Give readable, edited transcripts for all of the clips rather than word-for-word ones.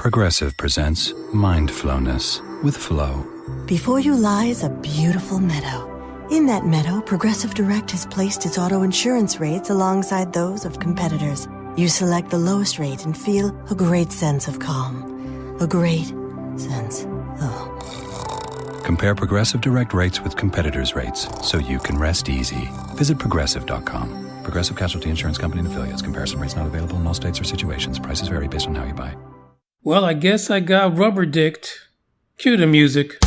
Progressive presents Mindflowness with Flow. Before you lies a beautiful meadow. In that meadow, Progressive Direct has placed its auto insurance rates alongside those of competitors. You select the lowest rate and feel a great sense of calm. A great sense of... Compare Progressive Direct rates with competitors' rates so you can rest easy. Visit Progressive.com. Progressive Casualty Insurance Company and Affiliates. Comparison rates not available in all states or situations. Prices vary based on how you buy. Well, I guess I got rubber dicked. Cue the music.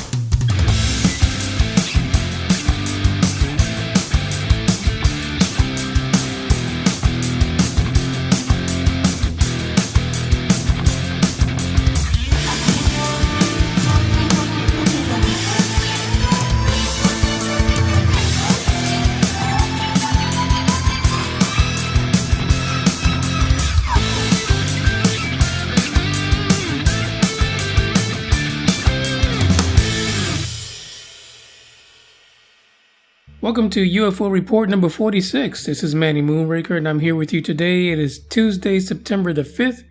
Welcome to UFO Report number 46. This is Manny Moonraker, and I'm here with you today. It is Tuesday, September the 5th,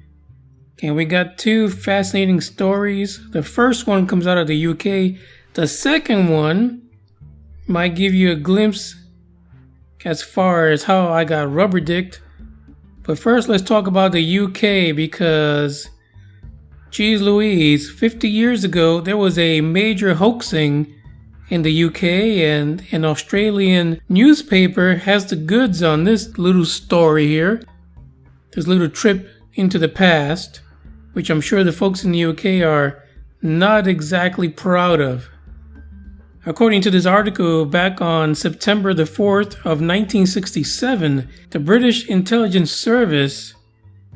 and we got two fascinating stories. The first one comes out of the UK. The second one might give you a glimpse as far as how I got rubber dicked. But first, let's talk about the UK because, geez Louise, 50 years ago, there was a major hoaxing in the UK, and an Australian newspaper has the goods on this little story here. This little trip into the past, which I'm sure the folks in the UK are not exactly proud of. According to this article, back on September the 4th of 1967, the British Intelligence Service,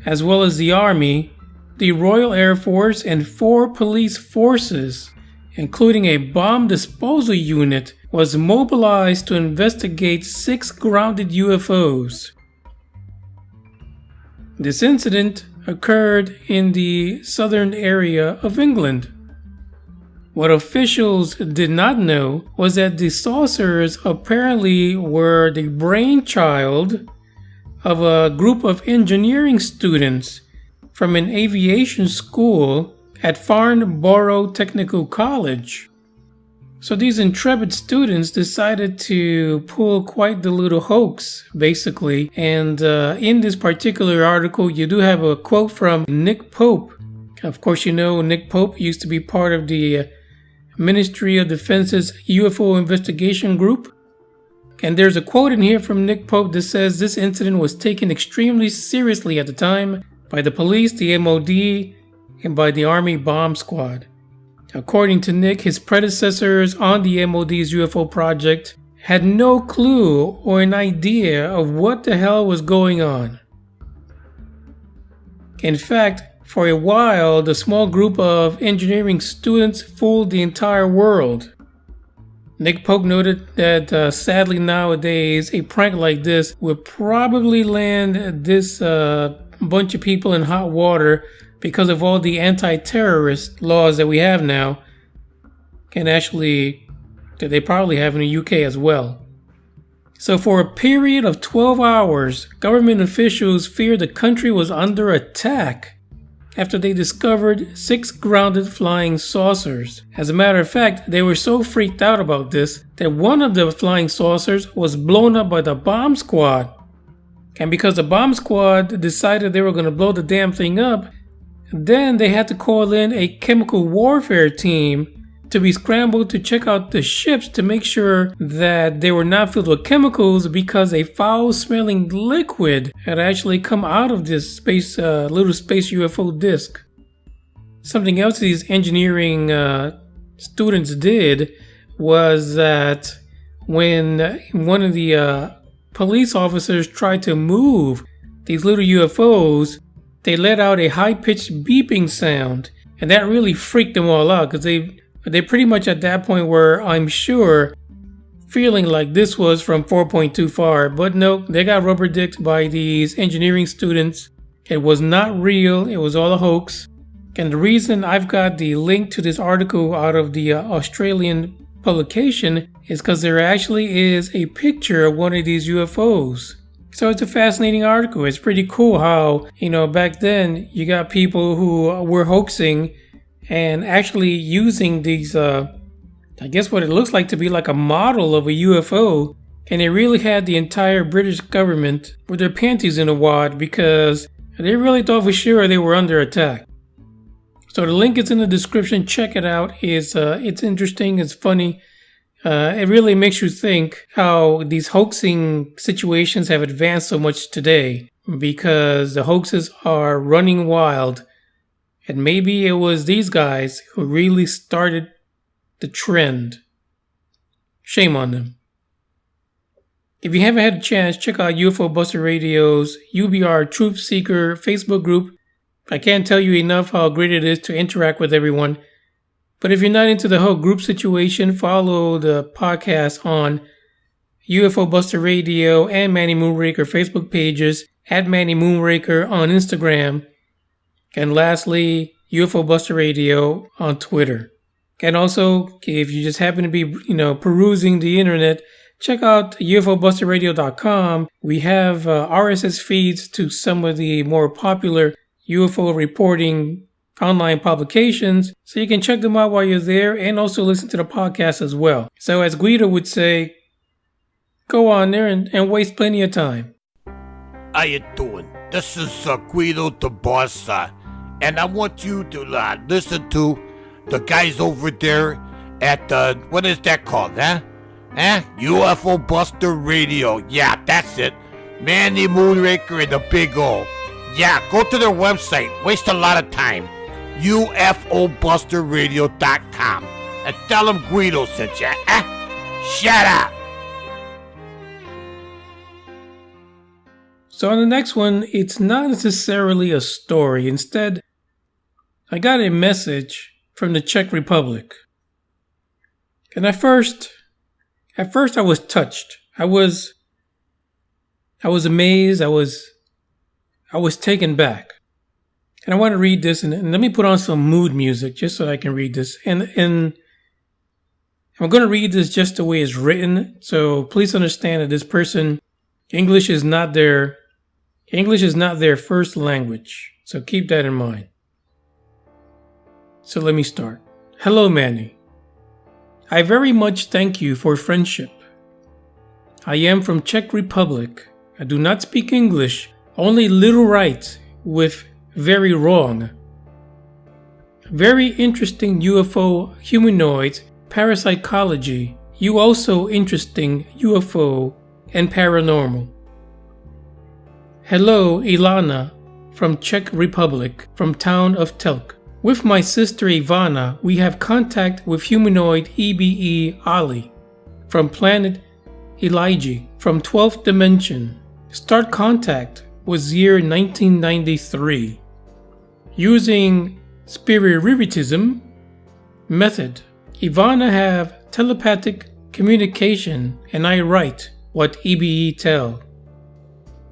as well as the Army, the Royal Air Force, and 4 police forces, including a bomb disposal unit, was mobilized to investigate 6 grounded UFOs. This incident occurred in the southern area of England. What officials did not know was that the saucers apparently were the brainchild of a group of engineering students from an aviation school at Farnborough Technical College. So these intrepid students decided to pull quite the little hoax, basically. And in this particular article, you do have a quote from Nick Pope. Of course, you know Nick Pope used to be part of the Ministry of Defense's UFO investigation group. And there's a quote in here from Nick Pope that says this incident was taken extremely seriously at the time by the police, the MOD, and by the Army bomb squad. According to Nick, his predecessors on the MOD's UFO project had no clue or an idea of what the hell was going on. In fact, for a while, the small group of engineering students fooled the entire world. Nick Pope noted that sadly nowadays, a prank like this would probably land this bunch of people in hot water because of all the anti-terrorist laws that we have now, and actually that they probably have in the UK as well. So for a period of 12 hours, government officials feared the country was under attack after they discovered 6 grounded flying saucers. As a matter of fact, they were so freaked out about this that one of the flying saucers was blown up by the bomb squad. And because the bomb squad decided they were going to blow the damn thing up, then they had to call in a chemical warfare team to be scrambled to check out the ships to make sure that they were not filled with chemicals, because a foul-smelling liquid had actually come out of this little space UFO disc. Something else these engineering students did was that when one of the police officers tried to move these little UFOs, they let out a high-pitched beeping sound, and that really freaked them all out because they pretty much at that point were, I'm sure, feeling like this was from 4.2 far. But no, they got rubber dicked by these engineering students. It was not real. It was all a hoax. And the reason I've got the link to this article out of the Australian publication is because there actually is a picture of one of these UFOs. So it's a fascinating article. It's pretty cool how, back then you got people who were hoaxing and actually using these, I guess what it looks like to be like a model of a UFO. And they really had the entire British government with their panties in a wad because they really thought for sure they were under attack. So the link is in the description. Check it out. It's interesting. It's funny. It really makes you think how these hoaxing situations have advanced so much today because the hoaxes are running wild. And maybe it was these guys who really started the trend. Shame on them. If you haven't had a chance, check out UFO Buster Radio's UBR Truth Seeker Facebook group. I can't tell you enough how great it is to interact with everyone. But if you're not into the whole group situation, follow the podcast on UFO Buster Radio and Manny Moonraker Facebook pages, at Manny Moonraker on Instagram, and lastly, UFO Buster Radio on Twitter. And also, if you just happen to be, perusing the internet, check out UFOBusterRadio.com. We have RSS feeds to some of the more popular UFO reporting online publications, so you can check them out while you're there and also listen to the podcast as well. So as Guido would say, go on there and waste plenty of time. How you doing? This is Guido the boss, and I want you to listen to the guys over there at what is that called, huh? UFO Buster Radio. Yeah, that's it. Manny Moonraker and the Big O. Yeah, go to their website. Waste a lot of time. UFOBusterRadio.com. And tell them Guido sent you. Shut up. So on the next one, it's not necessarily a story. Instead, I got a message from the Czech Republic. And at first I was touched. I was amazed. I was taken back. And I want to read this, and let me put on some mood music just so I can read this. And I'm going to read this just the way it's written. So please understand that this person, English is not their first language. So keep that in mind. So let me start. Hello, Manny. I very much thank you for friendship. I am from Czech Republic. I do not speak English, only little right with very wrong. Very interesting UFO humanoids, parapsychology. You also interesting UFO and paranormal. Hello, Elielji from Czech Republic, from town of Telč. With my sister Ivana, we have contact with Humanoid EBE OLie from planet Elielji from 12th dimension. Start contact was year 1993. Using spiriritism method, Ivana have telepathic communication and I write what EBE tell.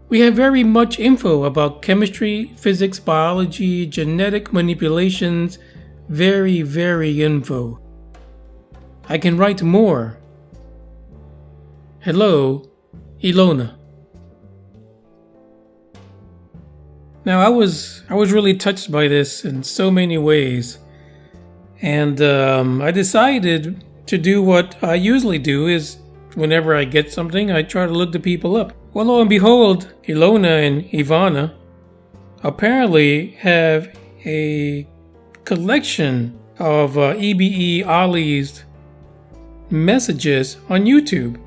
We have very much info about chemistry, physics, biology, genetic manipulations, very info. I can write more. Hello, ILona. Now I was really touched by this in so many ways, and I decided to do what I usually do is whenever I get something, I try to look the people up. Well, lo and behold, ILona and Ivana apparently have a collection of EBE OLie's messages on YouTube.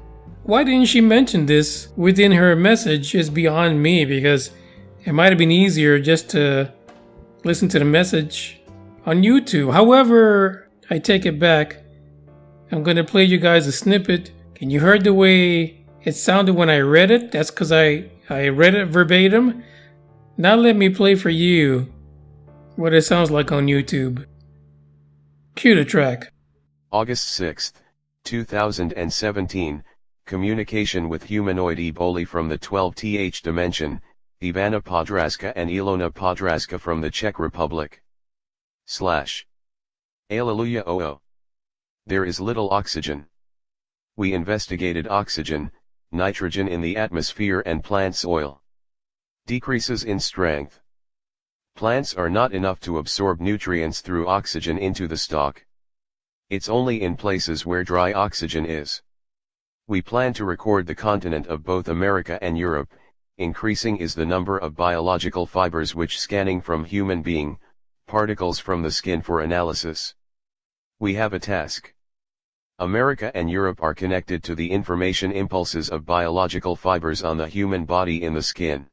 Why didn't she mention this within her message is beyond me, because it might have been easier just to listen to the message on YouTube. However, I take it back. I'm going to play you guys a snippet. And you heard the way it sounded when I read it. That's because I read it verbatim. Now let me play for you what it sounds like on YouTube. Cue the track. August 6, 2017, communication with Humanoid EBE OLie from the 12th dimension, Ivana Podraska and ILona Podraska from the Czech Republic. Elielji OO. There is little oxygen. We investigated oxygen, nitrogen in the atmosphere and plant soil. Decreases in strength. Plants are not enough to absorb nutrients through oxygen into the stalk. It's only in places where dry oxygen is. We plan to record the continent of both America and Europe. Increasing is the number of biological fibers which scanning from human being, particles from the skin for analysis. We have a task. America and Europe are connected to the information impulses of biological fibers on the human body in the skin.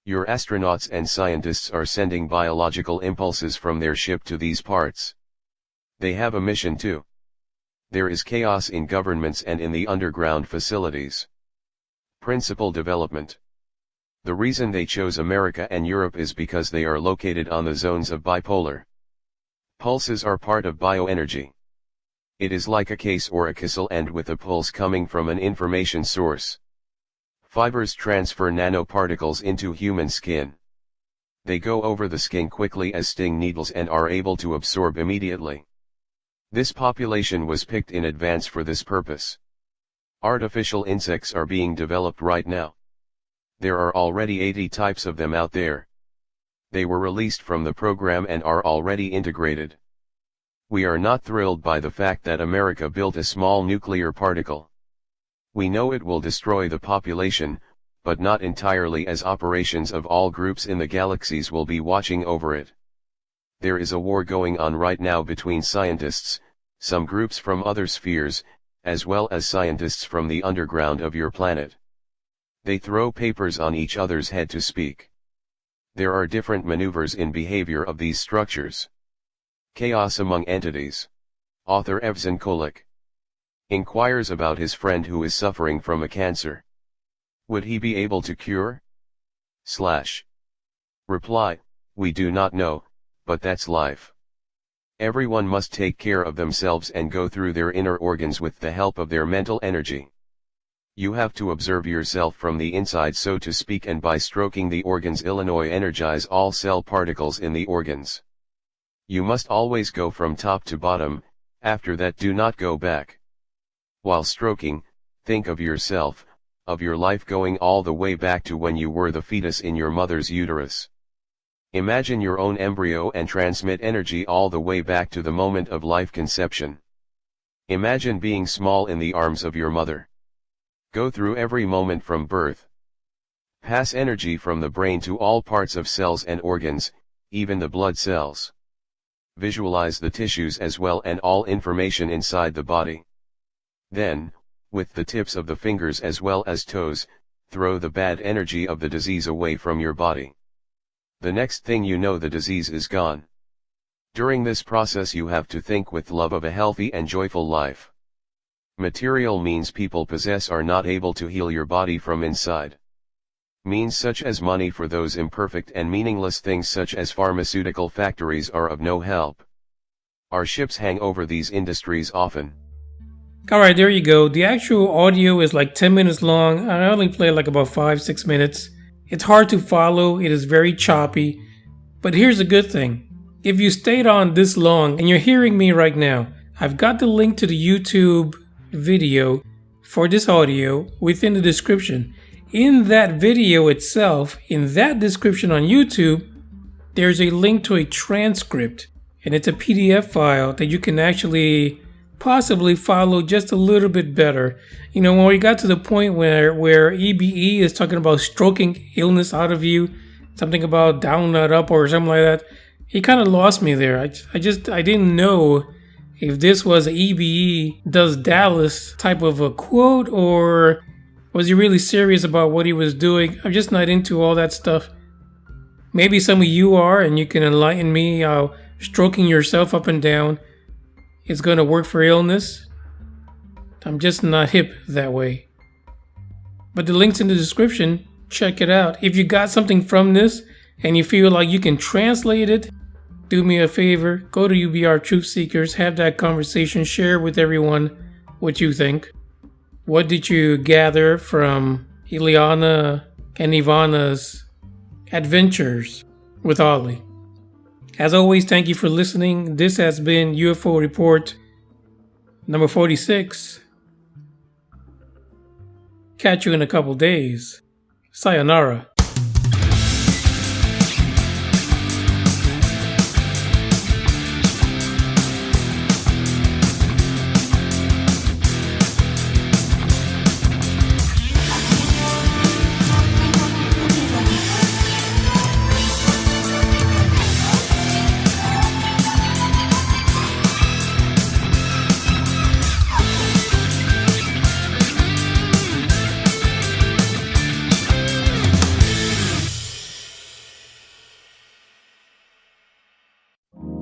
Your astronauts and scientists are sending biological impulses from their ship to these parts. They have a mission too. There is chaos in governments and in the underground facilities. Principal development. The reason they chose America and Europe is because they are located on the zones of bipolar. Pulses are part of bioenergy. It is like a case or a kissel and with a pulse coming from an information source. Fibers transfer nanoparticles into human skin. They go over the skin quickly as sting needles and are able to absorb immediately. This population was picked in advance for this purpose. Artificial insects are being developed right now. There are already 80 types of them out there. They were released from the program and are already integrated. We are not thrilled by the fact that America built a small nuclear particle. We know it will destroy the population, but not entirely, as operations of all groups in the galaxies will be watching over it. There is a war going on right now between scientists, some groups from other spheres, as well as scientists from the underground of your planet. They throw papers on each other's head to speak. There are different maneuvers in behavior of these structures. Chaos among entities. Author Evzen Kolik inquires about his friend who is suffering from a cancer. Would he be able to cure? Reply, we do not know, but that's life. Everyone must take care of themselves and go through their inner organs with the help of their mental energy. You have to observe yourself from the inside, so to speak, and by stroking the organs Illinois energize all cell particles in the organs. You must always go from top to bottom, after that do not go back. While stroking, think of yourself, of your life going all the way back to when you were the fetus in your mother's uterus. Imagine your own embryo and transmit energy all the way back to the moment of life conception. Imagine being small in the arms of your mother. Go through every moment from birth. Pass energy from the brain to all parts of cells and organs, even the blood cells. Visualize the tissues as well and all information inside the body. Then, with the tips of the fingers as well as toes, throw the bad energy of the disease away from your body. The next thing you know, the disease is gone. During this process you have to think with love of a healthy and joyful life. Material means people possess are not able to heal your body from inside. Means such as money for those imperfect and meaningless things such as pharmaceutical factories are of no help. Our ships hang over these industries often. Alright, there you go. The actual audio is like 10 minutes long. I only played like about 5-6 minutes. It's hard to follow, it is very choppy. But here's a good thing. If you stayed on this long and you're hearing me right now, I've got the link to the YouTube video for this audio within the description. In that video itself, in that description on YouTube, there's a link to a transcript. And it's a PDF file that you can actually possibly follow just a little bit better. You know, when we got to the point where EBE is talking about stroking illness out of you, something about down not up or something like that, he kind of lost me there. I didn't know if this was a EBE does Dallas type of a quote, or was he really serious about what he was doing. I'm just not into all that stuff. Maybe some of you are, and you can enlighten me how stroking yourself up and down is going to work for illness. I'm just not hip that way. But the link's in the description. Check it out. If you got something from this and you feel like you can translate it, do me a favor. Go to UBR Truth Seekers. Have that conversation. Share with everyone what you think. What did you gather from Elielji and Ivana's adventures with Ollie? As always, thank you for listening. This has been UFO Report number 46. Catch you in a couple days. Sayonara.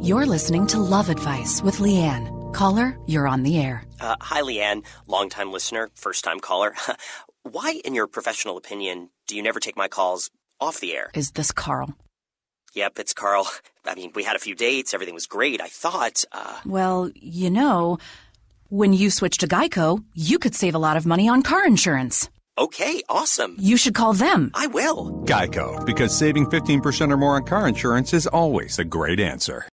You're listening to Love Advice with Leanne. Caller, you're on the air. Hi, Leanne. Long-time listener, first-time caller. Why, in your professional opinion, do you never take my calls off the air? Is this Carl? Yep, it's Carl. I mean, we had a few dates. Everything was great. I thought, Well, you know, when you switch to Geico, you could save a lot of money on car insurance. Okay, awesome. You should call them. I will. Geico, because saving 15% or more on car insurance is always a great answer.